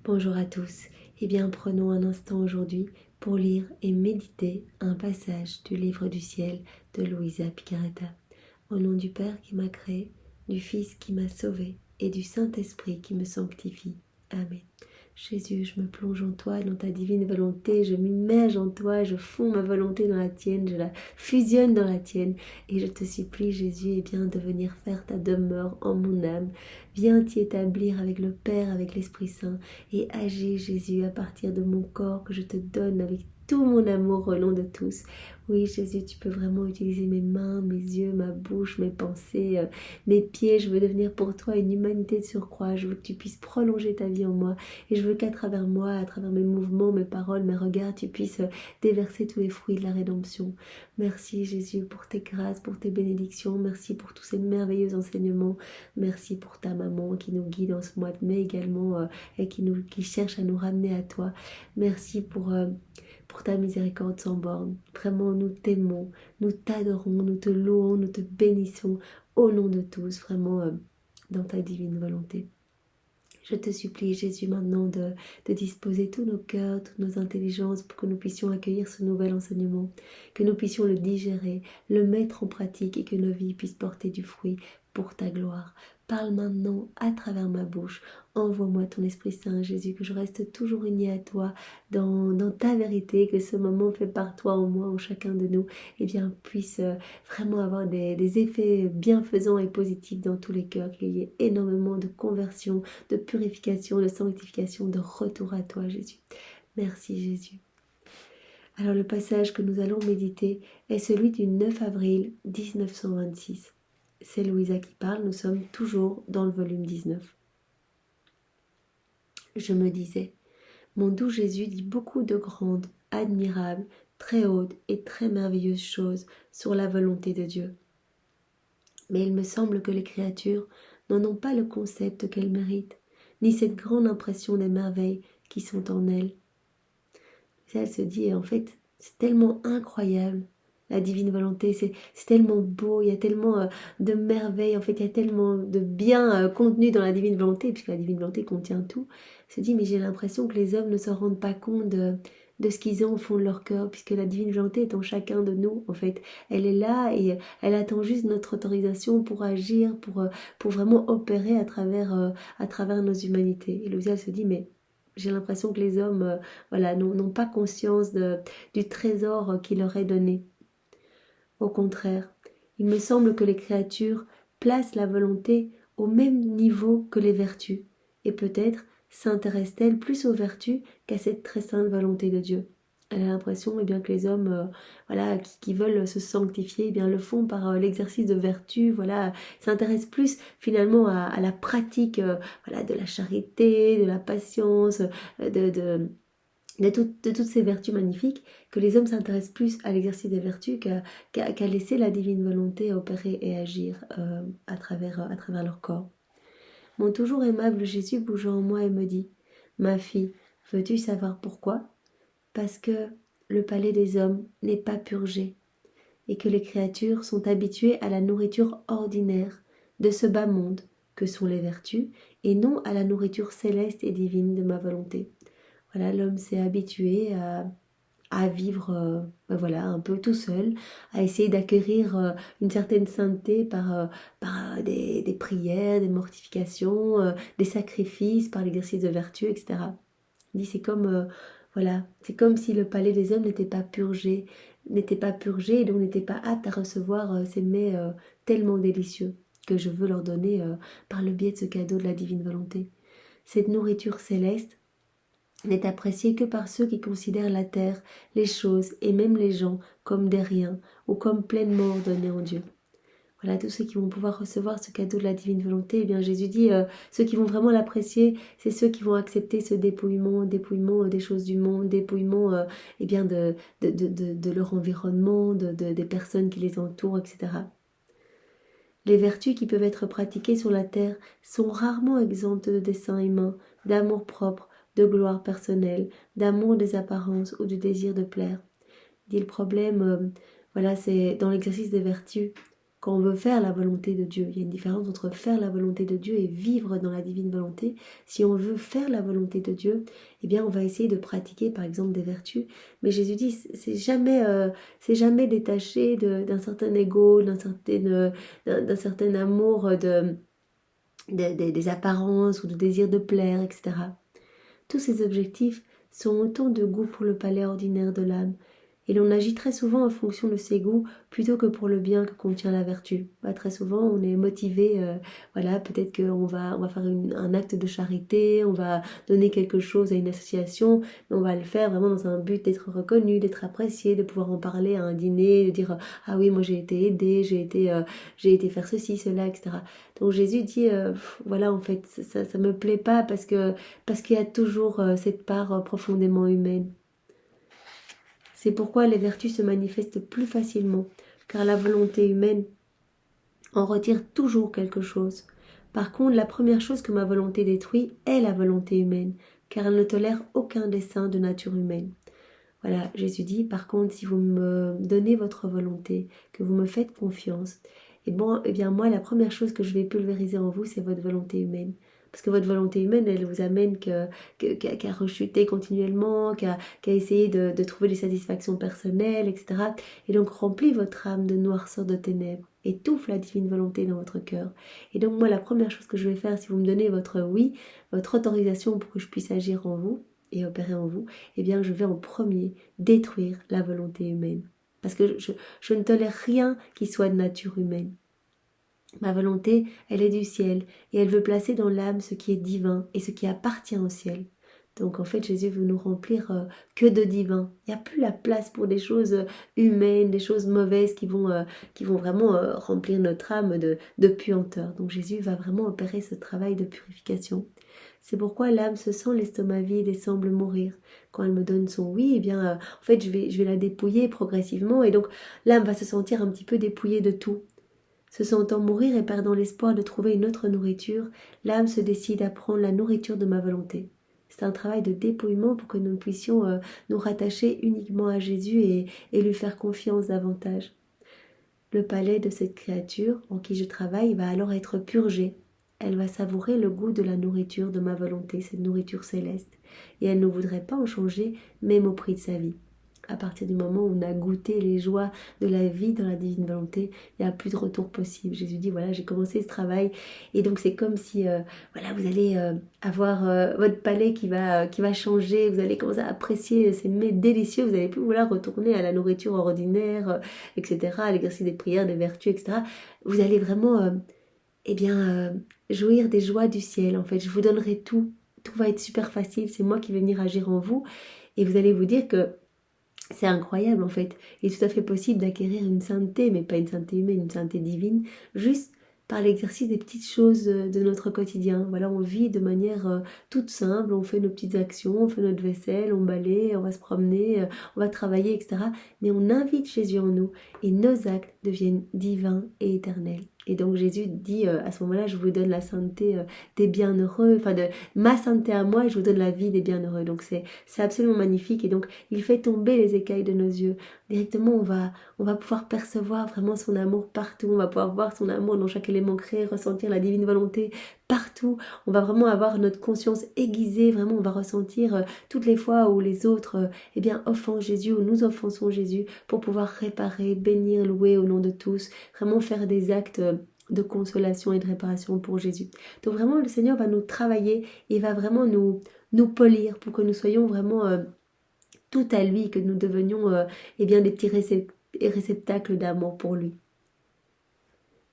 Bonjour à tous. Eh bien, prenons un instant aujourd'hui pour lire et méditer un passage du livre du ciel de Luisa Picaretta. Au nom du Père qui m'a créé, du Fils qui m'a sauvé et du Saint-Esprit qui me sanctifie. Amen. Jésus, je me plonge en toi, dans ta divine volonté, je m'immerge en toi, je fonds ma volonté dans la tienne, je la fusionne dans la tienne. Et je te supplie, Jésus, eh bien, de venir faire ta demeure en mon âme. Viens t'y établir avec le Père, avec l'Esprit Saint, et agis, Jésus, à partir de mon corps que je te donne avec tout mon amour au nom de tous. Oui, Jésus, tu peux vraiment utiliser mes mains, mes yeux, ma bouche, mes pensées, mes pieds. Je veux devenir pour toi une humanité de surcroît. Je veux que tu puisses prolonger ta vie en moi. Et je veux qu'à travers moi, à travers mes mouvements, mes paroles, mes regards, tu puisses déverser tous les fruits de la rédemption. Merci, Jésus, pour tes grâces, pour tes bénédictions. Merci pour tous ces merveilleux enseignements. Merci pour ta maman qui nous guide en ce mois de mai également et qui cherche à nous ramener à toi. Merci pour ta miséricorde sans borne. Vraiment, nous t'aimons, nous t'adorons, nous te louons, nous te bénissons au nom de tous, vraiment dans ta divine volonté. Je te supplie, Jésus, maintenant de disposer tous nos cœurs, toutes nos intelligences pour que nous puissions accueillir ce nouvel enseignement, que nous puissions le digérer, le mettre en pratique et que nos vies puissent porter du fruit pour ta gloire. Parle maintenant à travers ma bouche. Envoie-moi ton Esprit Saint, Jésus, que je reste toujours unie à toi dans ta vérité, que ce moment fait par toi en moi, en chacun de nous, eh bien, puisse vraiment avoir des effets bienfaisants et positifs dans tous les cœurs, qu'il y ait énormément de conversion, de purification, de sanctification, de retour à toi, Jésus. Merci, Jésus. Alors, le passage que nous allons méditer est celui du 9 avril 1926. C'est Louisa qui parle, nous sommes toujours dans le volume 19. Je me disais, mon doux Jésus dit beaucoup de grandes, admirables, très hautes et très merveilleuses choses sur la volonté de Dieu. Mais il me semble que les créatures n'en ont pas le concept qu'elles méritent, ni cette grande impression des merveilles qui sont en elles. Elle se dit, en fait, c'est tellement incroyable, la divine volonté, c'est tellement beau, il y a tellement de merveilles, en fait, il y a tellement de bien contenu dans la divine volonté, puisque la divine volonté contient tout. Elle se dit, mais j'ai l'impression que les hommes ne se rendent pas compte de ce qu'ils ont au fond de leur cœur, puisque la divine volonté est en chacun de nous, en fait. Elle est là et elle attend juste notre autorisation pour agir, pour vraiment opérer à travers nos humanités. Et Louisa, elle se dit, mais j'ai l'impression que les hommes n'ont pas conscience du trésor qu'il leur est donné. Au contraire, il me semble que les créatures placent la volonté au même niveau que les vertus, et peut-être s'intéressent-elles plus aux vertus qu'à cette très sainte volonté de Dieu. Elle a l'impression que les hommes qui veulent se sanctifier le font par l'exercice de vertu, s'intéressent plus finalement à la pratique de la charité, de la patience, de toutes ces vertus magnifiques, que les hommes s'intéressent plus à l'exercice des vertus qu'à laisser la divine volonté opérer et agir à travers leur corps. Mon toujours aimable Jésus bouge en moi et me dit, « Ma fille, veux-tu savoir pourquoi ? Parce que le palais des hommes n'est pas purgé et que les créatures sont habituées à la nourriture ordinaire de ce bas monde que sont les vertus et non à la nourriture céleste et divine de ma volonté. » L'homme s'est habitué à vivre un peu tout seul, à essayer d'acquérir une certaine sainteté par des prières, des mortifications, des sacrifices, par l'exercice de vertu, etc. Il dit c'est comme si le palais des hommes n'était pas purgé et donc n'était pas apte à recevoir ces mets tellement délicieux que je veux leur donner par le biais de ce cadeau de la divine volonté. Cette nourriture céleste n'est appréciée que par ceux qui considèrent la terre, les choses et même les gens comme des riens ou comme pleinement ordonnés en Dieu. Tous ceux qui vont pouvoir recevoir ce cadeau de la divine volonté, Jésus dit, ceux qui vont vraiment l'apprécier, c'est ceux qui vont accepter ce dépouillement des choses du monde, dépouillement de leur environnement, des personnes qui les entourent, etc. Les vertus qui peuvent être pratiquées sur la terre sont rarement exemptes de dessein humain, d'amour propre, de gloire personnelle, d'amour des apparences ou du désir de plaire. Dit le problème, c'est dans l'exercice des vertus quand on veut faire la volonté de Dieu. Il y a une différence entre faire la volonté de Dieu et vivre dans la divine volonté. Si on veut faire la volonté de Dieu, eh bien on va essayer de pratiquer par exemple des vertus. Mais Jésus dit, c'est jamais détaché d'un certain ego, d'un certain amour des apparences ou de désir de plaire, etc. Tous ces objectifs sont autant de goût pour le palais ordinaire de l'âme, et l'on agit très souvent en fonction de ses goûts plutôt que pour le bien que contient la vertu. Très souvent, on est motivé, voilà, peut-être qu'on va faire un acte de charité, on va donner quelque chose à une association, mais on va le faire vraiment dans un but d'être reconnu, d'être apprécié, de pouvoir en parler à un dîner, de dire ah oui, moi j'ai été aidé, j'ai été faire ceci, cela, etc. Donc Jésus dit voilà, en fait, ça me plaît pas parce qu'il y a toujours cette part profondément humaine. C'est pourquoi les vertus se manifestent plus facilement, car la volonté humaine en retire toujours quelque chose. Par contre, la première chose que ma volonté détruit est la volonté humaine, car elle ne tolère aucun dessein de nature humaine. Voilà, Jésus dit, par contre, si vous me donnez votre volonté, que vous me faites confiance, eh bien moi, la première chose que je vais pulvériser en vous, c'est votre volonté humaine. Parce que votre volonté humaine, elle vous amène qu'à rechuter continuellement, qu'à essayer de trouver des satisfactions personnelles, etc. Et donc remplit votre âme de noirceur de ténèbres, étouffe la divine volonté dans votre cœur. Et donc moi, la première chose que je vais faire, si vous me donnez votre oui, votre autorisation pour que je puisse agir en vous et opérer en vous, eh bien je vais en premier détruire la volonté humaine. Parce que je ne tolère rien qui soit de nature humaine. Ma volonté, elle est du ciel, et elle veut placer dans l'âme ce qui est divin et ce qui appartient au ciel. Donc en fait, Jésus veut nous remplir que de divin. Il n'y a plus la place pour des choses humaines, des choses mauvaises qui vont vraiment remplir notre âme de puanteur. Donc Jésus va vraiment opérer ce travail de purification. C'est pourquoi l'âme se sent l'estomac vide et semble mourir. Quand elle me donne son oui, eh bien, en fait, je vais la dépouiller progressivement, et donc l'âme va se sentir un petit peu dépouillée de tout. Se sentant mourir et perdant l'espoir de trouver une autre nourriture, l'âme se décide à prendre la nourriture de ma volonté. C'est un travail de dépouillement pour que nous puissions nous rattacher uniquement à Jésus et lui faire confiance davantage. Le palais de cette créature en qui je travaille va alors être purgé. Elle va savourer le goût de la nourriture de ma volonté, cette nourriture céleste, et elle ne voudrait pas en changer, même au prix de sa vie. À partir du moment où on a goûté les joies de la vie dans la divine volonté, il n'y a plus de retour possible. Jésus dit, voilà, j'ai commencé ce travail, et donc c'est comme si voilà, vous allez avoir votre palais qui va changer, vous allez commencer à apprécier ces mets délicieux, vous n'allez plus vouloir retourner à la nourriture ordinaire, etc., à l'exercice des prières, des vertus, etc. Vous allez vraiment jouir des joies du ciel. En fait, je vous donnerai tout va être super facile, c'est moi qui vais venir agir en vous, et vous allez vous dire que c'est incroyable en fait. Il est tout à fait possible d'acquérir une sainteté, mais pas une sainteté humaine, une sainteté divine, juste par l'exercice des petites choses de notre quotidien. Voilà, on vit de manière toute simple, on fait nos petites actions, on fait notre vaisselle, on balaye, on va se promener, on va travailler, etc. Mais on invite Jésus en nous et nos actes deviennent divins et éternels. Et donc Jésus dit à ce moment-là, je vous donne la sainteté des bienheureux, enfin de ma sainteté à moi, et je vous donne la vie des bienheureux. Donc c'est absolument magnifique, et donc il fait tomber les écailles de nos yeux. Directement, on va pouvoir percevoir vraiment son amour partout, on va pouvoir voir son amour dans chaque élément créé, ressentir la divine volonté partout. On va vraiment avoir notre conscience aiguisée, vraiment on va ressentir toutes les fois où les autres offensent Jésus, ou nous offensons Jésus, pour pouvoir réparer, bénir, louer au nom de tous, vraiment faire des actes de consolation et de réparation pour Jésus. Donc vraiment le Seigneur va nous travailler, et va vraiment nous polir pour que nous soyons vraiment tout à lui, que nous devenions des petits réceptacles d'amour pour lui.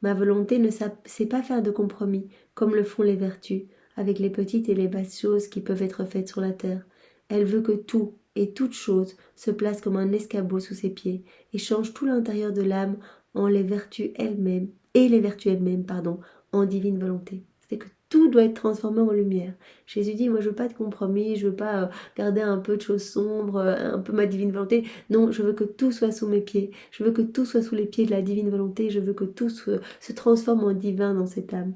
Ma volonté ne sait pas faire de compromis, comme le font les vertus, avec les petites et les basses choses qui peuvent être faites sur la terre. Elle veut que tout et toute chose se place comme un escabeau sous ses pieds, et change tout l'intérieur de l'âme en les vertus elles-mêmes, en divine volonté. C'est que tout doit être transformé en lumière. Jésus dit, moi je veux pas de compromis, je veux pas garder un peu de choses sombres, un peu ma divine volonté. Non, je veux que tout soit sous mes pieds. Je veux que tout soit sous les pieds de la divine volonté. Je veux que tout se transforme en divin dans cette âme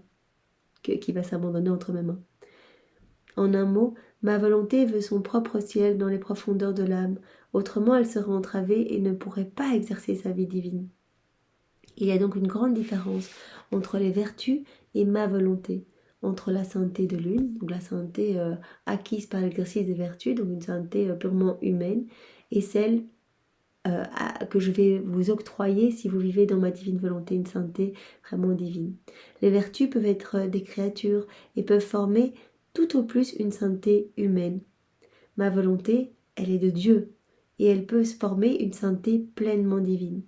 qui va s'abandonner entre mes mains. En un mot, ma volonté veut son propre ciel dans les profondeurs de l'âme. Autrement, elle serait entravée et ne pourrait pas exercer sa vie divine. Il y a donc une grande différence entre les vertus et ma volonté, entre la sainteté de l'une, donc la sainteté acquise par l'exercice des vertus, donc une sainteté purement humaine, et celle que je vais vous octroyer si vous vivez dans ma divine volonté, une sainteté vraiment divine. Les vertus peuvent être des créatures et peuvent former tout au plus une sainteté humaine. Ma volonté, elle est de Dieu et elle peut former une sainteté pleinement divine.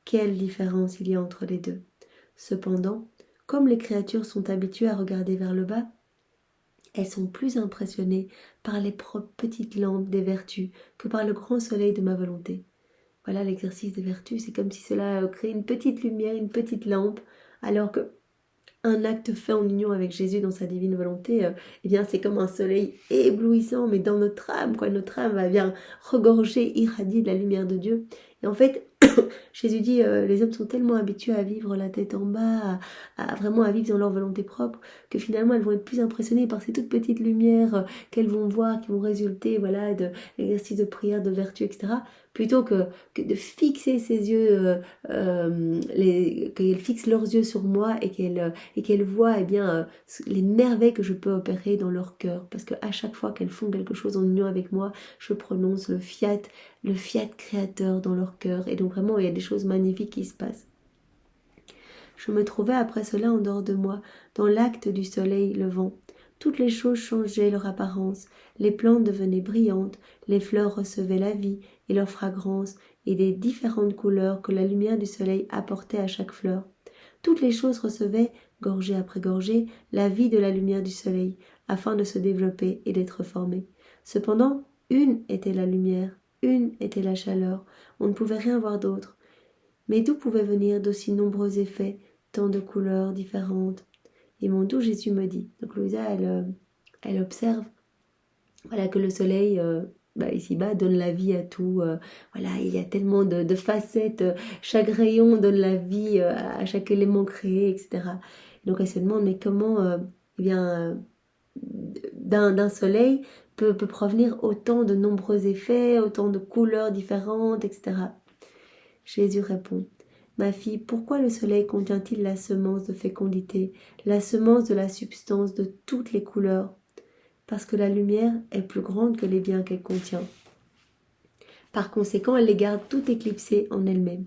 Quelle différence il y a entre les deux. Cependant, comme les créatures sont habituées à regarder vers le bas, elles sont plus impressionnées par les petites lampes des vertus que par le grand soleil de ma volonté. Voilà l'exercice des vertus, c'est comme si cela crée une petite lumière, une petite lampe, alors que un acte fait en union avec Jésus dans sa divine volonté, eh bien c'est comme un soleil éblouissant, mais dans notre âme, quoi. Notre âme va bien regorger, irradier de la lumière de Dieu. Et en fait, Jésus dit, les hommes sont tellement habitués à vivre la tête en bas, vraiment à vivre dans leur volonté propre, que finalement elles vont être plus impressionnées par ces toutes petites lumières qu'elles vont voir, qui vont résulter, voilà, de l'exercice de prière, de vertu, etc., plutôt que de fixer ses yeux, qu'elles fixent leurs yeux sur moi et qu'elles voient, eh bien, les merveilles que je peux opérer dans leur cœur, parce qu'à chaque fois qu'elles font quelque chose en union avec moi, je prononce le fiat créateur dans leur cœur, et donc vraiment il y a des choses magnifiques qui se passent. Je me trouvais après cela en dehors de moi, dans l'acte du soleil levant. Toutes les choses changeaient leur apparence, les plantes devenaient brillantes, les fleurs recevaient la vie et leur fragrance, et des différentes couleurs que la lumière du soleil apportait à chaque fleur. Toutes les choses recevaient, gorgée après gorgée, la vie de la lumière du soleil, afin de se développer et d'être formées. Cependant, une était la lumière, une était la chaleur, on ne pouvait rien voir d'autre. Mais d'où pouvaient venir d'aussi nombreux effets, tant de couleurs différentes? Et mon doux Jésus me dit, donc Louisa, elle observe, voilà, que le soleil, ici-bas, donne la vie à tout. Voilà, il y a tellement de facettes, chaque rayon donne la vie à chaque élément créé, etc. Donc elle se demande, mais comment, eh bien, d'un soleil peut provenir autant de nombreux effets, autant de couleurs différentes, etc. Jésus répond, ma fille, pourquoi le soleil contient-il la semence de fécondité, la semence de la substance de toutes les couleurs? Parce que la lumière est plus grande que les biens qu'elle contient. Par conséquent, elle les garde toutes éclipsées en elle-même.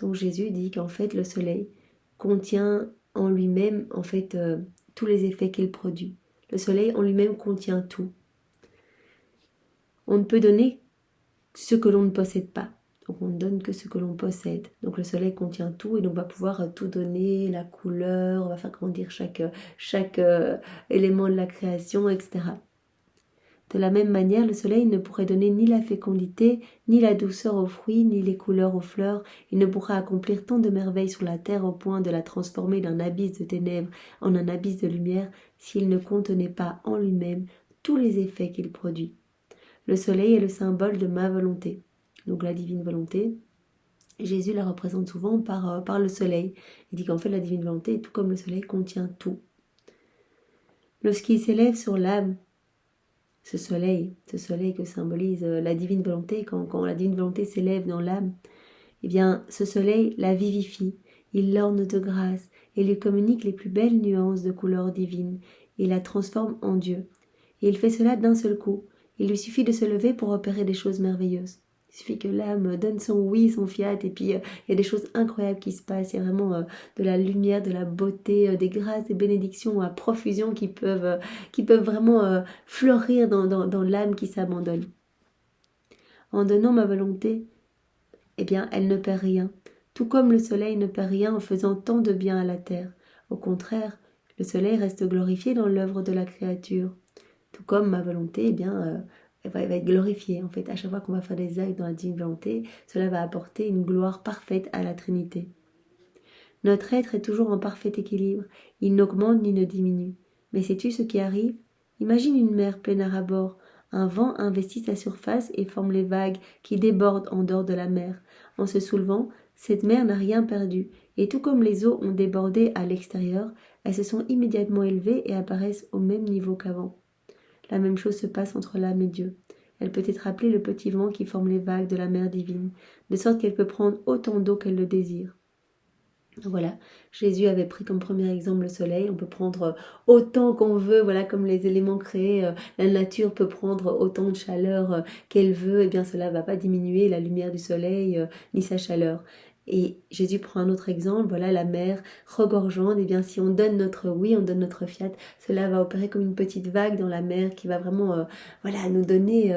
Donc Jésus dit qu'en fait, le soleil contient en lui-même, en fait, tous les effets qu'il produit. Le soleil en lui-même contient tout. On ne peut donner ce que l'on ne possède pas. Donc on ne donne que ce que l'on possède. Donc le soleil contient tout et donc on va pouvoir tout donner, la couleur, on va faire grandir chaque élément de la création, etc. De la même manière, le soleil ne pourrait donner ni la fécondité, ni la douceur aux fruits, ni les couleurs aux fleurs. Il ne pourrait accomplir tant de merveilles sur la terre au point de la transformer d'un abysse de ténèbres en un abysse de lumière s'il ne contenait pas en lui-même tous les effets qu'il produit. Le soleil est le symbole de ma volonté, donc la divine volonté. Jésus la représente souvent par le soleil. Il dit qu'en fait la divine volonté, tout comme le soleil, contient tout. Lorsqu'il s'élève sur l'âme, ce soleil que symbolise la divine volonté, quand la divine volonté s'élève dans l'âme, eh bien ce soleil la vivifie, il l'orne de grâce et lui communique les plus belles nuances de couleurs divines et la transforme en Dieu. Et il fait cela d'un seul coup. Il lui suffit de se lever pour opérer des choses merveilleuses. Il suffit que l'âme donne son oui, son fiat, et puis il y a des choses incroyables qui se passent. Il y a vraiment de la lumière, de la beauté, des grâces, des bénédictions à profusion qui peuvent vraiment fleurir dans l'âme qui s'abandonne. En donnant ma volonté, eh bien, elle ne perd rien. Tout comme le soleil ne perd rien en faisant tant de bien à la terre. Au contraire, le soleil reste glorifié dans l'œuvre de la créature. Tout comme ma volonté, eh bien, elle va être glorifiée. En fait, à chaque fois qu'on va faire des actes dans la divine volonté, cela va apporter une gloire parfaite à la Trinité. Notre être est toujours en parfait équilibre. Il n'augmente ni ne diminue. Mais sais-tu ce qui arrive? Imagine une mer pleine à ras-bord. Un vent investit sa surface et forme les vagues qui débordent en dehors de la mer. En se soulevant, cette mer n'a rien perdu. Et tout comme les eaux ont débordé à l'extérieur, elles se sont immédiatement élevées et apparaissent au même niveau qu'avant. La même chose se passe entre l'âme et Dieu. Elle peut être appelée le petit vent qui forme les vagues de la mer divine, de sorte qu'elle peut prendre autant d'eau qu'elle le désire. Voilà, Jésus avait pris comme premier exemple le soleil. On peut prendre autant qu'on veut, voilà, comme les éléments créés, la nature peut prendre autant de chaleur qu'elle veut, et bien cela ne va pas diminuer la lumière du soleil ni sa chaleur. Et Jésus prend un autre exemple, voilà, la mer regorgeante, et bien si on donne notre oui, on donne notre fiat, cela va opérer comme une petite vague dans la mer qui va vraiment, voilà, nous donner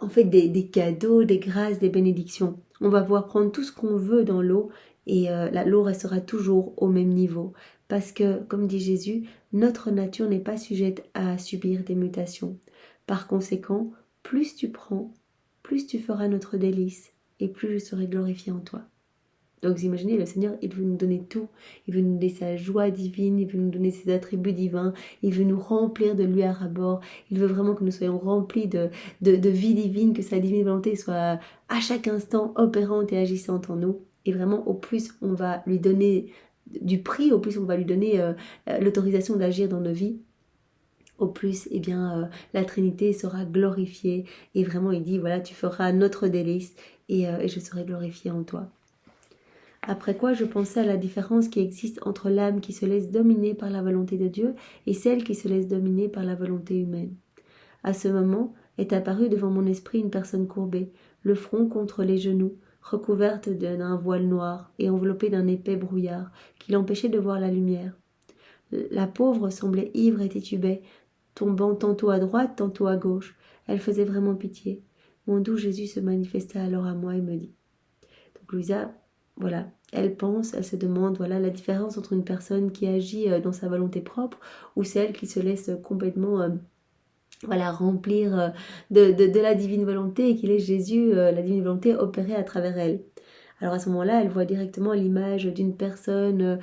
en fait des cadeaux, des grâces, des bénédictions. On va pouvoir prendre tout ce qu'on veut dans l'eau et l'eau restera toujours au même niveau. Parce que, comme dit Jésus, notre nature n'est pas sujette à subir des mutations. Par conséquent, plus tu prends, plus tu feras notre délice et plus je serai glorifié en toi. Donc vous imaginez, le Seigneur, il veut nous donner tout. Il veut nous donner sa joie divine, il veut nous donner ses attributs divins, il veut nous remplir de lui à rabord. Il veut vraiment que nous soyons remplis de vie divine, que sa divine volonté soit à chaque instant opérante et agissante en nous. Et vraiment, au plus on va lui donner du prix, au plus on va lui donner l'autorisation d'agir dans nos vies, au plus, eh bien, la Trinité sera glorifiée. Et vraiment, il dit, voilà, tu feras notre délice et je serai glorifié en toi. Après quoi, je pensais à la différence qui existe entre l'âme qui se laisse dominer par la volonté de Dieu et celle qui se laisse dominer par la volonté humaine. À ce moment est apparue devant mon esprit une personne courbée, le front contre les genoux, recouverte d'un voile noir et enveloppée d'un épais brouillard qui l'empêchait de voir la lumière. La pauvre semblait ivre et titubait, tombant tantôt à droite, tantôt à gauche. Elle faisait vraiment pitié. Mon doux Jésus se manifesta alors à moi et me dit. Donc Louisa, voilà, elle pense, elle se demande, voilà, la différence entre une personne qui agit dans sa volonté propre ou celle qui se laisse complètement, voilà, remplir de la divine volonté et qui laisse Jésus, la divine volonté, opérer à travers elle. Alors à ce moment-là, elle voit directement l'image d'une personne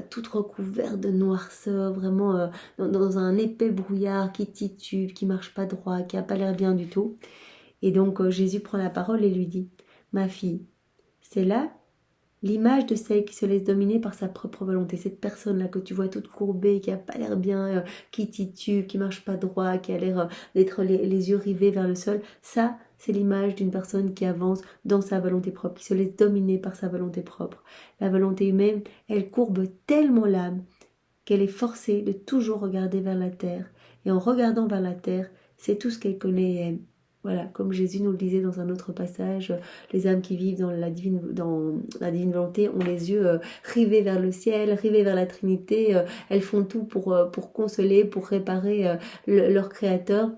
toute recouverte de noirceur, vraiment dans un épais brouillard, qui titube, qui marche pas droit, qui a pas l'air bien du tout. Et donc Jésus prend la parole et lui dit, ma fille, c'est là l'image de celle qui se laisse dominer par sa propre volonté, cette personne-là que tu vois toute courbée, qui a pas l'air bien, qui titube, qui marche pas droit, qui a l'air d'être les yeux rivés vers le sol, ça, c'est l'image d'une personne qui avance dans sa volonté propre, qui se laisse dominer par sa volonté propre. La volonté humaine, elle courbe tellement l'âme qu'elle est forcée de toujours regarder vers la terre. Et en regardant vers la terre, c'est tout ce qu'elle connaît et aime. Voilà, comme Jésus nous le disait dans un autre passage, les âmes qui vivent dans la divine volonté ont les yeux rivés vers le ciel, rivés vers la Trinité. Elles font tout pour consoler, pour réparer leur Créateur.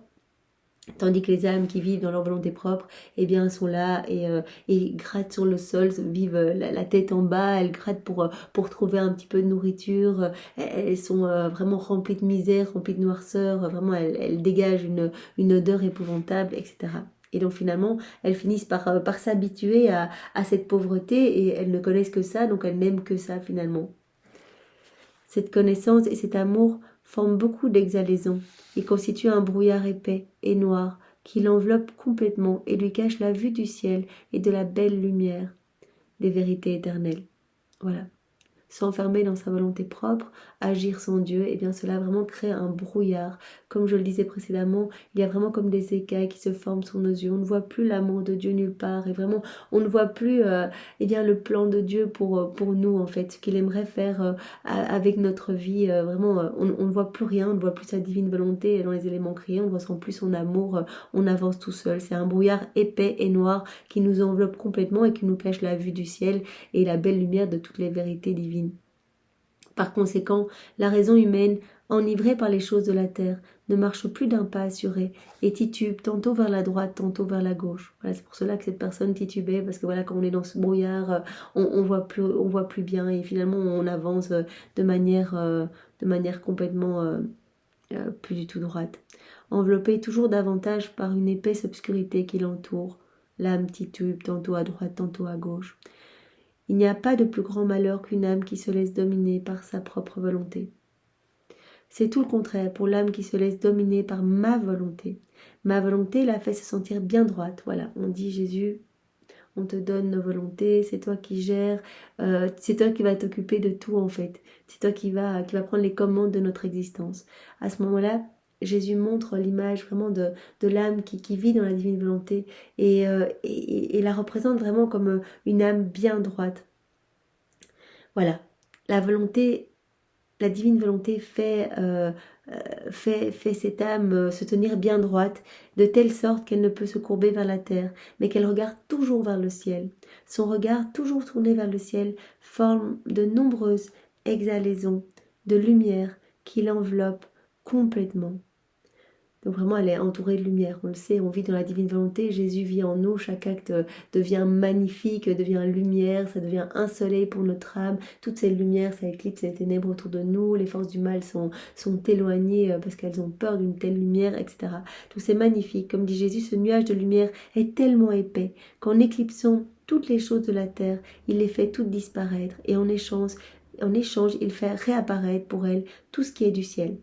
Tandis que les âmes qui vivent dans leur volonté propre, eh bien, sont là et grattent sur le sol, vivent la tête en bas, elles grattent pour trouver un petit peu de nourriture. Elles sont vraiment remplies de misère, remplies de noirceur. Vraiment, elles dégagent une odeur épouvantable, etc. Et donc finalement, elles finissent par s'habituer à cette pauvreté et elles ne connaissent que ça, donc elles n'aiment que ça finalement. Cette connaissance et cet amour forment beaucoup d'exhalaisons et constituent un brouillard épais et noir qui l'enveloppe complètement et lui cache la vue du ciel et de la belle lumière des vérités éternelles. Voilà. S'enfermer dans sa volonté propre, agir sans Dieu, et bien cela vraiment crée un brouillard. Comme je le disais précédemment, il y a vraiment comme des écailles qui se forment sur nos yeux. On ne voit plus l'amour de Dieu nulle part et vraiment on ne voit plus eh bien, le plan de Dieu pour nous en fait, ce qu'il aimerait faire avec notre vie. Vraiment, on ne voit plus rien, on ne voit plus sa divine volonté dans les éléments créés, on ne ressent plus son amour, on avance tout seul. C'est un brouillard épais et noir qui nous enveloppe complètement et qui nous cache la vue du ciel et la belle lumière de toutes les vérités divines. Par conséquent, la raison humaine, enivrée par les choses de la terre, ne marche plus d'un pas assuré et titube tantôt vers la droite, tantôt vers la gauche. Voilà, c'est pour cela que cette personne titubait, parce que voilà, quand on est dans ce brouillard, on voit plus bien et finalement on avance de manière complètement plus du tout droite. Enveloppée toujours davantage par une épaisse obscurité qui l'entoure, l'âme titube tantôt à droite, tantôt à gauche. Il n'y a pas de plus grand malheur qu'une âme qui se laisse dominer par sa propre volonté. C'est tout le contraire pour l'âme qui se laisse dominer par ma volonté. Ma volonté la fait se sentir bien droite. Voilà, on dit Jésus, on te donne nos volontés, c'est toi qui gères, c'est toi qui vas t'occuper de tout en fait. C'est toi qui va prendre les commandes de notre existence. À ce moment-là, Jésus montre l'image vraiment de l'âme qui vit dans la divine volonté et la représente vraiment comme une âme bien droite. Voilà, la volonté, la divine volonté fait cette âme se tenir bien droite, de telle sorte qu'elle ne peut se courber vers la terre, mais qu'elle regarde toujours vers le ciel. Son regard, toujours tourné vers le ciel, forme de nombreuses exhalaisons de lumière qui l'enveloppent complètement. Donc vraiment, elle est entourée de lumière. On le sait, on vit dans la divine volonté. Jésus vit en nous. Chaque acte devient magnifique, devient lumière. Ça devient un soleil pour notre âme. Toutes ces lumières, ça éclipse les ténèbres autour de nous. Les forces du mal sont éloignées parce qu'elles ont peur d'une telle lumière, etc. Tout c'est magnifique. Comme dit Jésus, ce nuage de lumière est tellement épais qu'en éclipsant toutes les choses de la terre, il les fait toutes disparaître. Et en échange, il fait réapparaître pour elle tout ce qui est du ciel.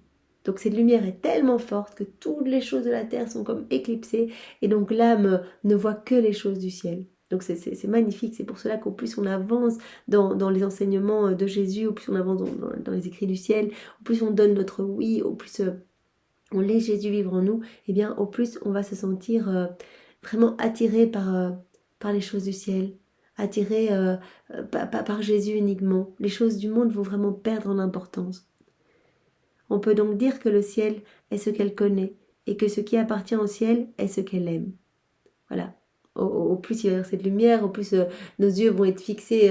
Donc cette lumière est tellement forte que toutes les choses de la terre sont comme éclipsées et donc l'âme ne voit que les choses du ciel. Donc c'est magnifique, c'est pour cela qu'au plus on avance dans les enseignements de Jésus, au plus on avance dans les écrits du ciel, au plus on donne notre oui, au plus on laisse Jésus vivre en nous, et bien au plus on va se sentir vraiment attiré par les choses du ciel, attiré par Jésus uniquement. Les choses du monde vont vraiment perdre en importance. On peut donc dire que le ciel est ce qu'elle connaît et que ce qui appartient au ciel est ce qu'elle aime. Voilà. Au plus il y a cette lumière, au plus nos yeux vont être fixés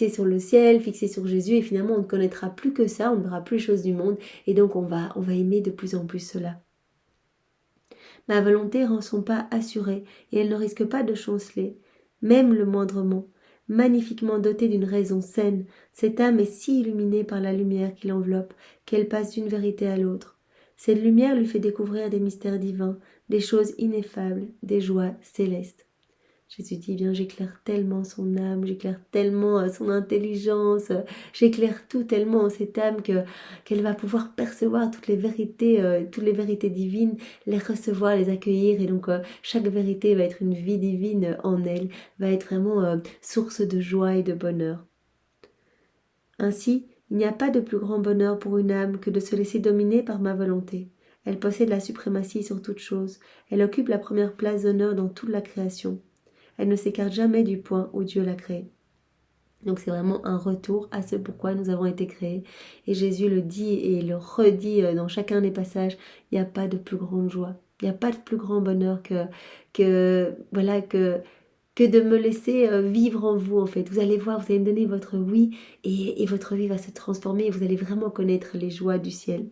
sur le ciel, fixés sur Jésus, et finalement on ne connaîtra plus que ça, on ne verra plus les choses du monde, et donc on va aimer de plus en plus cela. Ma volonté rend son pas assuré, et elle ne risque pas de chanceler, même le moindrement. Magnifiquement dotée d'une raison saine, cette âme est si illuminée par la lumière qui l'enveloppe qu'elle passe d'une vérité à l'autre. Cette lumière lui fait découvrir des mystères divins, des choses ineffables, des joies célestes. Jésus dit, bien, j'éclaire tellement son âme, j'éclaire tellement son intelligence, j'éclaire tout tellement en cette âme qu'elle va pouvoir percevoir toutes les vérités divines, les recevoir, les accueillir, et donc chaque vérité va être une vie divine en elle, va être vraiment source de joie et de bonheur. Ainsi, il n'y a pas de plus grand bonheur pour une âme que de se laisser dominer par ma volonté. Elle possède la suprématie sur toute chose, elle occupe la première place d'honneur dans toute la création. Elle ne s'écarte jamais du point où Dieu l'a créée. Donc c'est vraiment un retour à ce pourquoi nous avons été créés. Et Jésus le dit et le redit dans chacun des passages, il n'y a pas de plus grande joie, il n'y a pas de plus grand bonheur que de me laisser vivre en vous en fait. Vous allez voir, vous allez me donner votre oui et votre vie va se transformer et vous allez vraiment connaître les joies du ciel.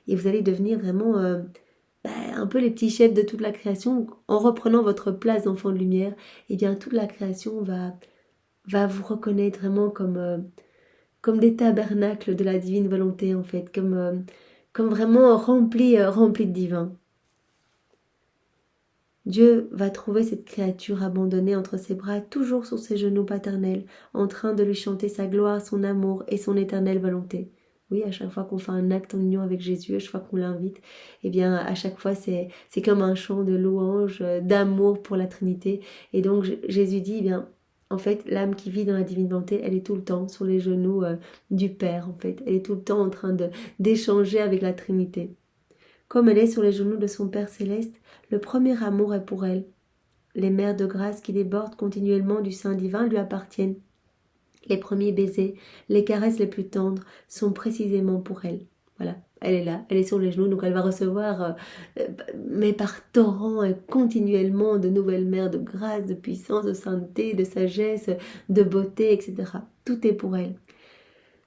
Et vous allez devenir vraiment un peu les petits chefs de toute la création. En reprenant votre place d'enfant de lumière, et bien toute la création va vous reconnaître vraiment comme des tabernacles de la divine volonté en fait, comme vraiment remplis de divin. Dieu va trouver cette créature abandonnée entre ses bras, toujours sur ses genoux paternels, en train de lui chanter sa gloire, son amour et son éternelle volonté. Oui, à chaque fois qu'on fait un acte en union avec Jésus, à chaque fois qu'on l'invite, eh bien, à chaque fois, c'est comme un chant de louange, d'amour pour la Trinité. Et donc, Jésus dit, eh bien, en fait, l'âme qui vit dans la divine volonté, elle est tout le temps sur les genoux du Père, en fait. Elle est tout le temps en train d'échanger avec la Trinité. Comme elle est sur les genoux de son Père céleste, le premier amour est pour elle. Les mers de grâce qui débordent continuellement du sein divin lui appartiennent. Les premiers baisers, les caresses les plus tendres sont précisément pour elle. Voilà, elle est là, elle est sur les genoux, donc elle va recevoir, mais par torrents, continuellement de nouvelles mers de grâce, de puissance, de sainteté, de sagesse, de beauté, etc. Tout est pour elle.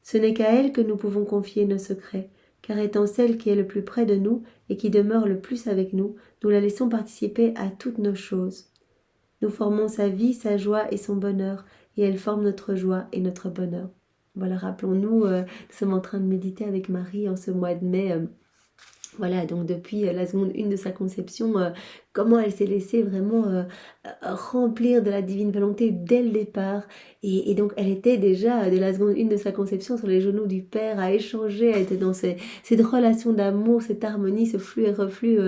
Ce n'est qu'à elle que nous pouvons confier nos secrets, car étant celle qui est le plus près de nous et qui demeure le plus avec nous, nous la laissons participer à toutes nos choses. Nous formons sa vie, sa joie et son bonheur, et elle forme notre joie et notre bonheur. Voilà, rappelons-nous, nous sommes en train de méditer avec Marie en ce mois de mai. Voilà, donc depuis la seconde 1 de sa conception, comment elle s'est laissée vraiment remplir de la divine volonté dès le départ. Et donc elle était déjà, dès la seconde 1 de sa conception, sur les genoux du Père, à échanger, à être dans cette relation d'amour, cette harmonie, ce flux et reflux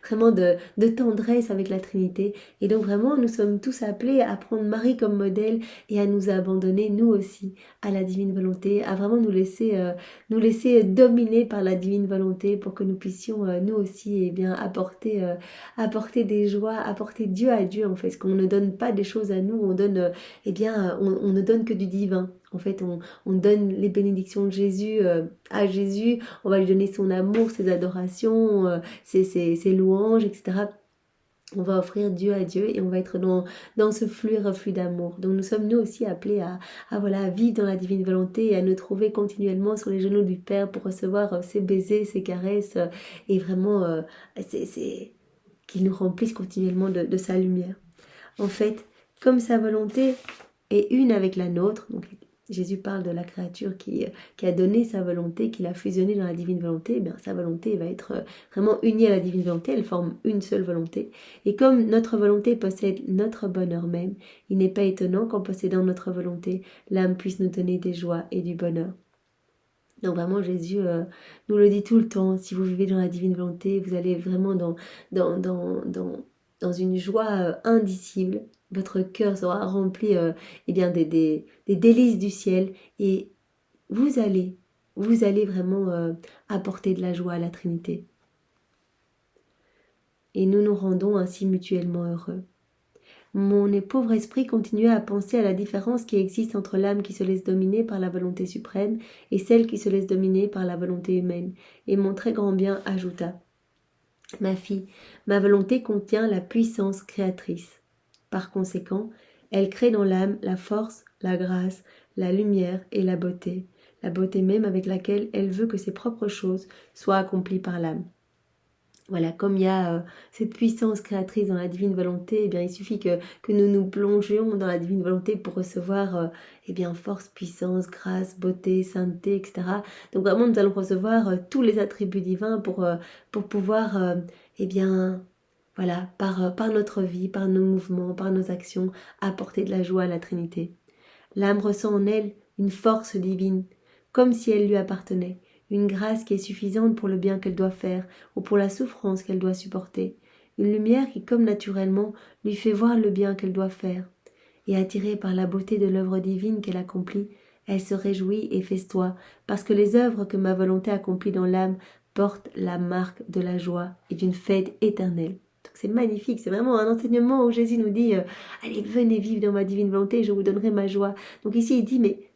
vraiment de tendresse avec la Trinité. Et donc vraiment, nous sommes tous appelés à prendre Marie comme modèle et à nous abandonner, nous aussi, à la divine volonté, à vraiment nous laisser dominer par la divine volonté pour que nous puissions puissions nous aussi apporter des joies, apporter Dieu à Dieu en fait, parce qu'on ne donne pas des choses à nous, on donne on ne donne que du divin. En fait, on donne les bénédictions de Jésus à Jésus, on va lui donner son amour, ses adorations, ses louanges, etc. On va offrir Dieu à Dieu et on va être dans ce flux et reflux d'amour. Donc nous sommes nous aussi appelés à vivre dans la divine volonté et à nous trouver continuellement sur les genoux du Père pour recevoir ses baisers, ses caresses et vraiment qu'il nous remplisse continuellement de sa lumière. En fait, comme sa volonté est une avec la nôtre, donc Jésus parle de la créature qui a donné sa volonté, qui l'a fusionnée dans la divine volonté, eh bien sa volonté va être vraiment unie à la divine volonté, elle forme une seule volonté. Et comme notre volonté possède notre bonheur même, il n'est pas étonnant qu'en possédant notre volonté, l'âme puisse nous donner des joies et du bonheur. Donc vraiment Jésus nous le dit tout le temps, si vous vivez dans la divine volonté, vous allez vraiment dans une joie indicible. Votre cœur sera rempli des délices du ciel et vous allez vraiment apporter de la joie à la Trinité. Et nous nous rendons ainsi mutuellement heureux. Mon pauvre esprit continua à penser à la différence qui existe entre l'âme qui se laisse dominer par la volonté suprême et celle qui se laisse dominer par la volonté humaine, et mon très grand bien ajouta : ma fille, ma volonté contient la puissance créatrice. Par conséquent, elle crée dans l'âme la force, la grâce, la lumière et la beauté même avec laquelle elle veut que ses propres choses soient accomplies par l'âme. Voilà, comme il y a cette puissance créatrice dans la divine volonté, eh bien, il suffit que nous nous plongions dans la divine volonté pour recevoir force, puissance, grâce, beauté, sainteté, etc. Donc vraiment, nous allons recevoir tous les attributs divins pour pouvoir, par notre vie, par nos mouvements, par nos actions, apporter de la joie à la Trinité. L'âme ressent en elle une force divine, comme si elle lui appartenait. Une grâce qui est suffisante pour le bien qu'elle doit faire ou pour la souffrance qu'elle doit supporter. Une lumière qui, comme naturellement, lui fait voir le bien qu'elle doit faire. Et attirée par la beauté de l'œuvre divine qu'elle accomplit, elle se réjouit et festoie, parce que les œuvres que ma volonté accomplit dans l'âme portent la marque de la joie et d'une fête éternelle. Donc c'est magnifique, c'est vraiment un enseignement où Jésus nous dit allez, venez vivre dans ma divine volonté et je vous donnerai ma joie. Donc ici il dit mais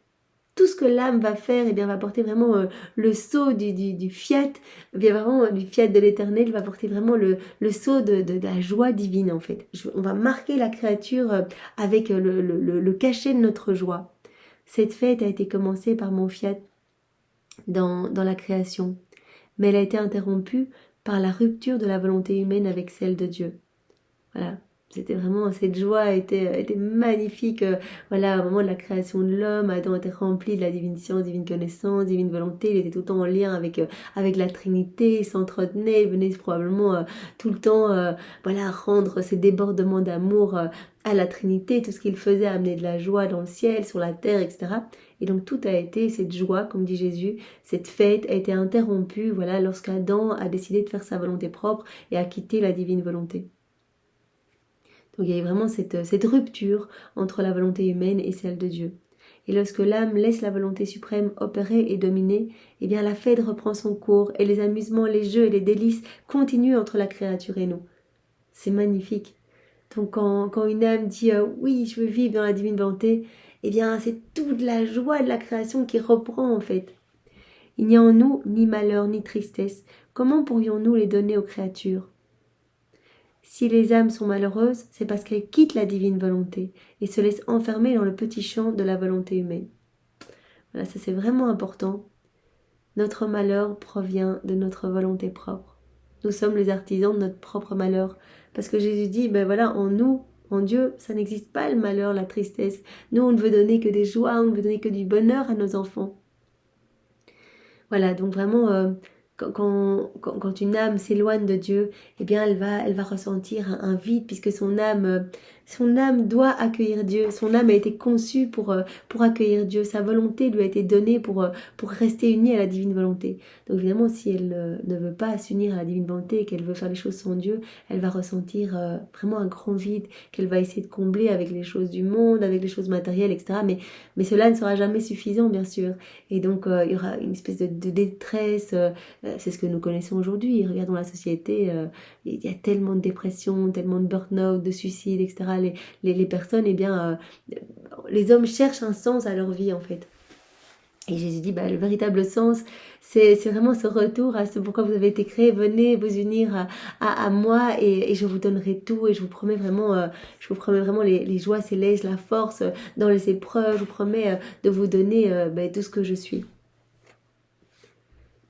tout ce que l'âme va faire, va porter vraiment le sceau du fiat, vraiment du fiat de l'éternel, va porter vraiment le sceau de la joie divine en fait. On va marquer la créature avec le cachet de notre joie. Cette fête a été commencée par mon fiat dans la création, mais elle a été interrompue par la rupture de la volonté humaine avec celle de Dieu. Voilà. C'était vraiment, cette joie était magnifique. Voilà, au moment de la création de l'homme, Adam était rempli de la divine science, divine connaissance, divine volonté. Il était tout le temps en lien avec la Trinité, il s'entretenait, il venait probablement tout le temps rendre ses débordements d'amour à la Trinité. Tout ce qu'il faisait amener de la joie dans le ciel, sur la terre, etc. Et donc tout a été, cette joie, comme dit Jésus, cette fête a été interrompue lorsqu'Adam a décidé de faire sa volonté propre et a quitté la divine volonté. Donc il y a vraiment cette rupture entre la volonté humaine et celle de Dieu. Et lorsque l'âme laisse la volonté suprême opérer et dominer, la fête reprend son cours et les amusements, les jeux et les délices continuent entre la créature et nous. C'est magnifique. Donc quand une âme dit oui, je veux vivre dans la divine volonté, c'est toute la joie de la création qui reprend en fait. Il n'y a en nous ni malheur ni tristesse. Comment pourrions-nous les donner aux créatures ? Si les âmes sont malheureuses, c'est parce qu'elles quittent la divine volonté et se laissent enfermer dans le petit champ de la volonté humaine. Voilà, ça c'est vraiment important. Notre malheur provient de notre volonté propre. Nous sommes les artisans de notre propre malheur. Parce que Jésus dit, en nous, en Dieu, ça n'existe pas le malheur, la tristesse. Nous, on ne veut donner que des joies, on ne veut donner que du bonheur à nos enfants. Voilà, donc vraiment... Quand une âme s'éloigne de Dieu, elle va ressentir un vide puisque son âme Son âme doit accueillir Dieu. Son âme a été conçue pour accueillir Dieu. Sa volonté lui a été donnée pour rester unie à la divine volonté. Donc évidemment, si elle ne veut pas s'unir à la divine volonté et qu'elle veut faire les choses sans Dieu, elle va ressentir vraiment un grand vide qu'elle va essayer de combler avec les choses du monde, avec les choses matérielles, etc. Mais cela ne sera jamais suffisant, bien sûr. Et donc, il y aura une espèce de détresse. C'est ce que nous connaissons aujourd'hui. Regardons la société. Il y a tellement de dépression, tellement de burn-out, de suicide, etc. Les personnes, eh bien, les hommes cherchent un sens à leur vie, en fait. Et Jésus dit, le véritable sens, c'est vraiment ce retour à ce pourquoi vous avez été créés. Venez vous unir à moi et je vous donnerai tout. Et je vous promets vraiment, les joies célestes, la force dans les épreuves. Je vous promets de vous donner tout ce que je suis.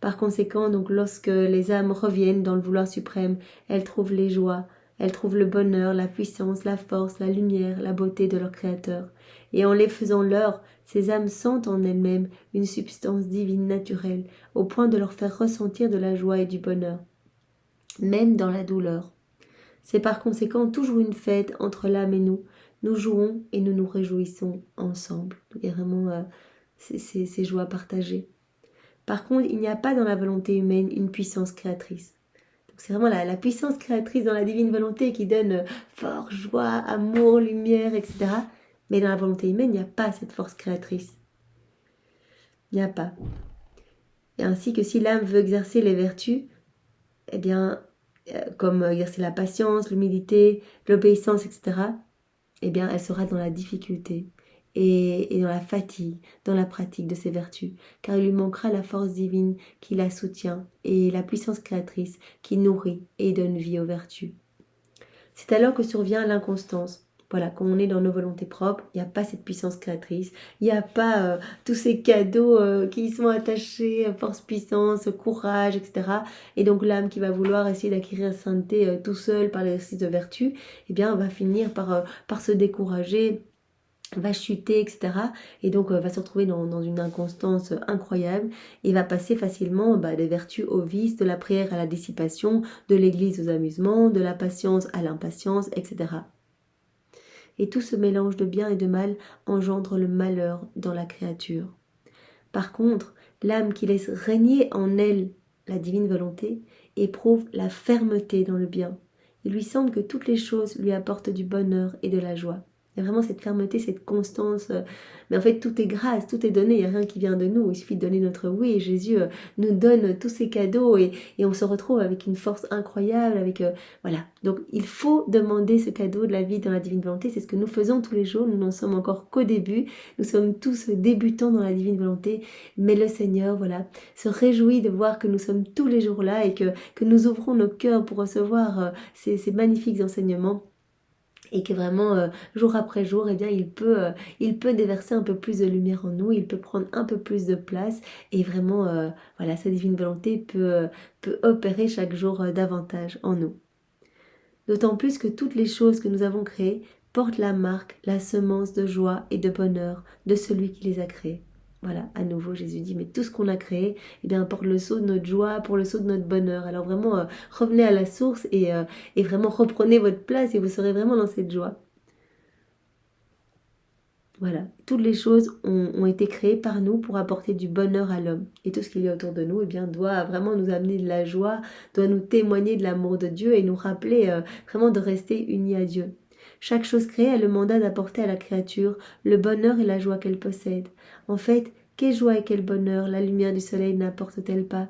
Par conséquent, donc, lorsque les âmes reviennent dans le vouloir suprême, elles trouvent les joies, elles trouvent le bonheur, la puissance, la force, la lumière, la beauté de leur Créateur. Et en les faisant leur, ces âmes sentent en elles-mêmes une substance divine naturelle, au point de leur faire ressentir de la joie et du bonheur, même dans la douleur. C'est par conséquent toujours une fête entre l'âme et nous. Nous jouons et nous nous réjouissons ensemble. Il y a vraiment ces joies partagées. Par contre, il n'y a pas dans la volonté humaine une puissance créatrice. Donc c'est vraiment la puissance créatrice dans la divine volonté qui donne force, joie, amour, lumière, etc. Mais dans la volonté humaine, il n'y a pas cette force créatrice. Il n'y a pas. Et ainsi que si l'âme veut exercer les vertus, eh bien, comme exercer la patience, l'humilité, l'obéissance, etc., eh bien, elle sera dans la difficulté et dans la fatigue, dans la pratique de ces vertus, car il lui manquera la force divine qui la soutient et la puissance créatrice qui nourrit et donne vie aux vertus. C'est alors que survient l'inconstance. Voilà, quand on est dans nos volontés propres, il n'y a pas cette puissance créatrice, il n'y a pas tous ces cadeaux qui y sont attachés, force, puissance, courage, etc. Et donc l'âme qui va vouloir essayer d'acquérir la sainteté tout seul par l'exercice de vertu, eh bien va finir par se décourager, va chuter, etc. Et donc va se retrouver dans une inconstance incroyable et va passer facilement des vertus au vice, de la prière à la dissipation, de l'église aux amusements, de la patience à l'impatience, etc. Et tout ce mélange de bien et de mal engendre le malheur dans la créature. Par contre, l'âme qui laisse régner en elle la divine volonté éprouve la fermeté dans le bien. Il lui semble que toutes les choses lui apportent du bonheur et de la joie. Il y a vraiment cette fermeté, cette constance. Mais en fait, tout est grâce, tout est donné. Il n'y a rien qui vient de nous. Il suffit de donner notre oui. Et Jésus nous donne tous ces cadeaux. Et on se retrouve avec une force incroyable. Voilà. Donc, il faut demander ce cadeau de la vie dans la divine volonté. C'est ce que nous faisons tous les jours. Nous n'en sommes encore qu'au début. Nous sommes tous débutants dans la divine volonté. Mais le Seigneur, voilà, se réjouit de voir que nous sommes tous les jours là et que nous ouvrons nos cœurs pour recevoir ces magnifiques enseignements. Et que vraiment, jour après jour, eh bien, il peut déverser un peu plus de lumière en nous, il peut prendre un peu plus de place, et vraiment, voilà, sa divine volonté peut opérer chaque jour davantage en nous. D'autant plus que toutes les choses que nous avons créées portent la marque, la semence de joie et de bonheur de celui qui les a créées. Voilà, à nouveau, Jésus dit, mais tout ce qu'on a créé, eh bien, porte le sceau de notre joie, pour le sceau de notre bonheur. Alors vraiment, revenez à la source et vraiment reprenez votre place et vous serez vraiment dans cette joie. Voilà, toutes les choses ont été créées par nous pour apporter du bonheur à l'homme. Et tout ce qu'il y a autour de nous, eh bien, doit vraiment nous amener de la joie, doit nous témoigner de l'amour de Dieu et nous rappeler vraiment de rester unis à Dieu. Chaque chose créée a le mandat d'apporter à la créature le bonheur et la joie qu'elle possède. En fait, quelle joie et quel bonheur la lumière du soleil n'apporte-t-elle pas?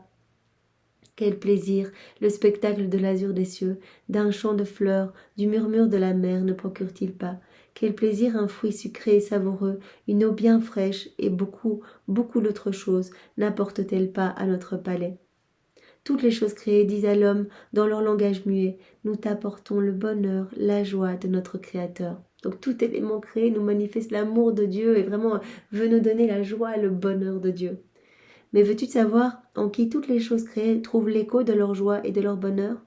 Quel plaisir le spectacle de l'azur des cieux, d'un champ de fleurs, du murmure de la mer ne procure-t-il pas? Quel plaisir un fruit sucré et savoureux, une eau bien fraîche et beaucoup, beaucoup d'autres choses n'apporte-t-elle pas à notre palais? Toutes les choses créées disent à l'homme, dans leur langage muet, nous t'apportons le bonheur, la joie de notre Créateur. Donc tout élément créé nous manifeste l'amour de Dieu et vraiment veut nous donner la joie et le bonheur de Dieu. Mais veux-tu savoir en qui toutes les choses créées trouvent l'écho de leur joie et de leur bonheur?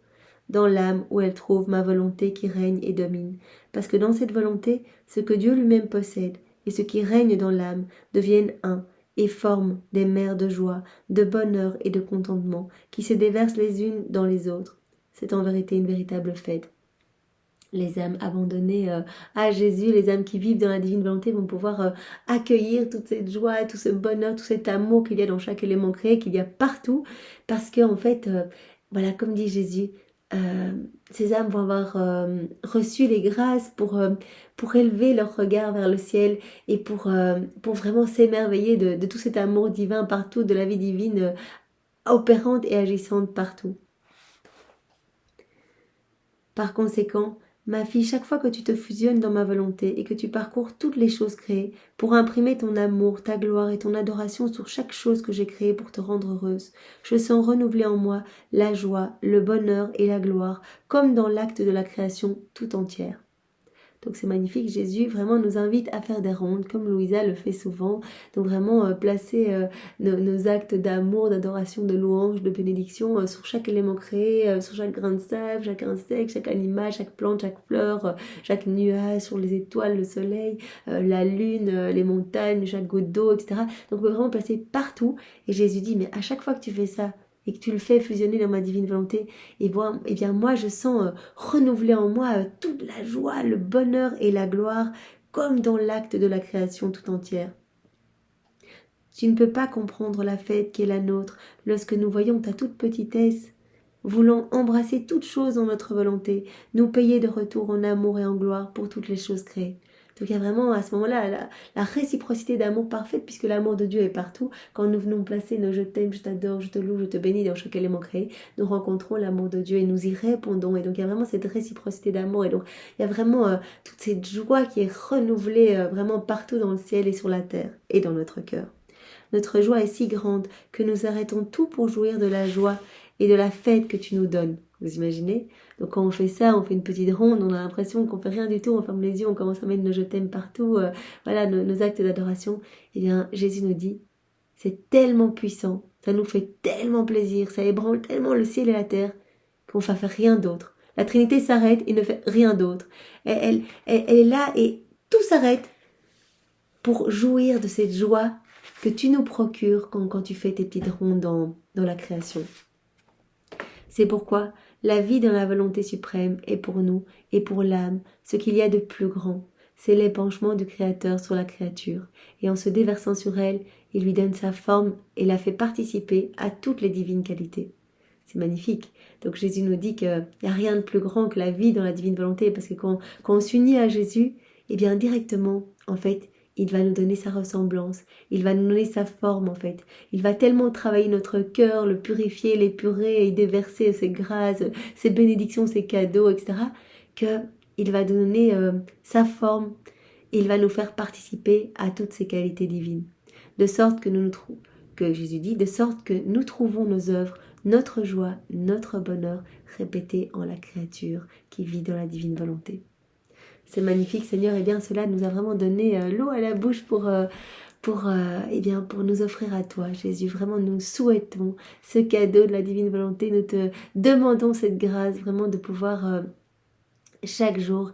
Dans l'âme où elles trouvent ma volonté qui règne et domine. Parce que dans cette volonté, ce que Dieu lui-même possède et ce qui règne dans l'âme deviennent un et forment des mers de joie, de bonheur et de contentement qui se déversent les unes dans les autres. C'est en vérité une véritable fête. Les âmes abandonnées à Jésus, les âmes qui vivent dans la divine volonté vont pouvoir accueillir toute cette joie, tout ce bonheur, tout cet amour qu'il y a dans chaque élément créé, qu'il y a partout. Parce que en fait, voilà, comme dit Jésus, euh, ces âmes vont avoir reçu les grâces pour élever leur regard vers le ciel et pour vraiment s'émerveiller de tout cet amour divin partout, de la vie divine opérante et agissante partout. Par conséquent, ma fille, chaque fois que tu te fusionnes dans ma volonté et que tu parcours toutes les choses créées pour imprimer ton amour, ta gloire et ton adoration sur chaque chose que j'ai créée pour te rendre heureuse, je sens renouveler en moi la joie, le bonheur et la gloire, comme dans l'acte de la création tout entière. Donc c'est magnifique, Jésus vraiment nous invite à faire des rondes, comme Louisa le fait souvent. Donc vraiment placer nos actes d'amour, d'adoration, de louange, de bénédiction sur chaque élément créé, sur chaque grain de sable, chaque insecte, chaque animal, chaque plante, chaque fleur, chaque nuage, sur les étoiles, le soleil, la lune, les montagnes, chaque goutte d'eau, etc. Donc on peut vraiment placer partout. Et Jésus dit, mais à chaque fois que tu fais ça, et que tu le fais fusionner dans ma divine volonté, et bien moi je sens renouveler en moi toute la joie, le bonheur et la gloire, comme dans l'acte de la création tout entière. Tu ne peux pas comprendre la fête qui est la nôtre lorsque nous voyons ta toute petitesse, voulant embrasser toutes choses en notre volonté, nous payer de retour en amour et en gloire pour toutes les choses créées. Donc il y a vraiment à ce moment-là la réciprocité d'amour parfaite, puisque l'amour de Dieu est partout. Quand nous venons placer nos je t'aime, je t'adore, je te loue, je te bénis dans chaque élément créé, nous rencontrons l'amour de Dieu et nous y répondons. Et donc il y a vraiment cette réciprocité d'amour. Et donc il y a vraiment toute cette joie qui est renouvelée vraiment partout dans le ciel et sur la terre et dans notre cœur. Notre joie est si grande que nous arrêtons tout pour jouir de la joie et de la fête que tu nous donnes. Vous imaginez? Donc quand on fait ça, on fait une petite ronde, on a l'impression qu'on fait rien du tout, on ferme les yeux, on commence à mettre nos je t'aime partout, voilà nos actes d'adoration. Eh bien, Jésus nous dit, c'est tellement puissant, ça nous fait tellement plaisir, ça ébranle tellement le ciel et la terre qu'on ne fait rien d'autre. La Trinité s'arrête et ne fait rien d'autre. Elle est là et tout s'arrête pour jouir de cette joie que tu nous procures quand tu fais tes petites rondes dans la création. C'est pourquoi la vie dans la volonté suprême est pour nous et pour l'âme ce qu'il y a de plus grand. C'est l'épanchement du Créateur sur la créature, et en se déversant sur elle, il lui donne sa forme et la fait participer à toutes les divines qualités. C'est magnifique. Donc Jésus nous dit qu'il n'y a rien de plus grand que la vie dans la divine volonté, parce que quand on s'unit à Jésus, eh bien directement, en fait, il va nous donner sa ressemblance, il va nous donner sa forme en fait. Il va tellement travailler notre cœur, le purifier, l'épurer et déverser ses grâces, ses bénédictions, ses cadeaux, etc. qu'il va donner sa forme et il va nous faire participer à toutes ces qualités divines. De sorte que Jésus dit, de sorte que nous trouvons nos œuvres, notre joie, notre bonheur répétés en la créature qui vit dans la divine volonté. C'est magnifique, Seigneur, et bien cela nous a vraiment donné l'eau à la bouche pour nous offrir à toi, Jésus. Vraiment, nous souhaitons ce cadeau de la divine volonté. Nous te demandons cette grâce vraiment de pouvoir chaque jour,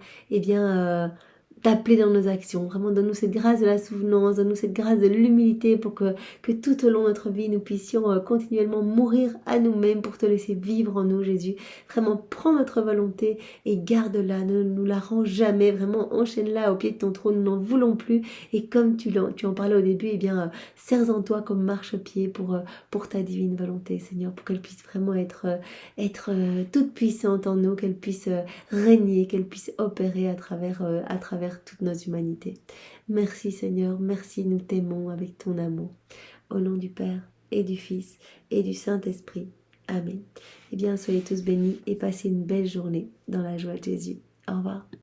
t'appeler dans nos actions. Vraiment, donne-nous cette grâce de la souvenance, donne-nous cette grâce de l'humilité pour que tout au long de notre vie, nous puissions continuellement mourir à nous-mêmes pour te laisser vivre en nous, Jésus. Vraiment, prends notre volonté et garde-la, ne nous la rends jamais. Vraiment, enchaîne-la au pied de ton trône, nous n'en voulons plus. Et comme tu en parlais au début, serre en toi comme marchepied pour ta divine volonté, Seigneur, pour qu'elle puisse vraiment être toute puissante en nous, qu'elle puisse régner, qu'elle puisse opérer à travers toute notre humanité. Merci Seigneur, merci, nous t'aimons avec ton amour. Au nom du Père et du Fils et du Saint-Esprit. Amen. Eh bien, soyez tous bénis et passez une belle journée dans la joie de Jésus. Au revoir.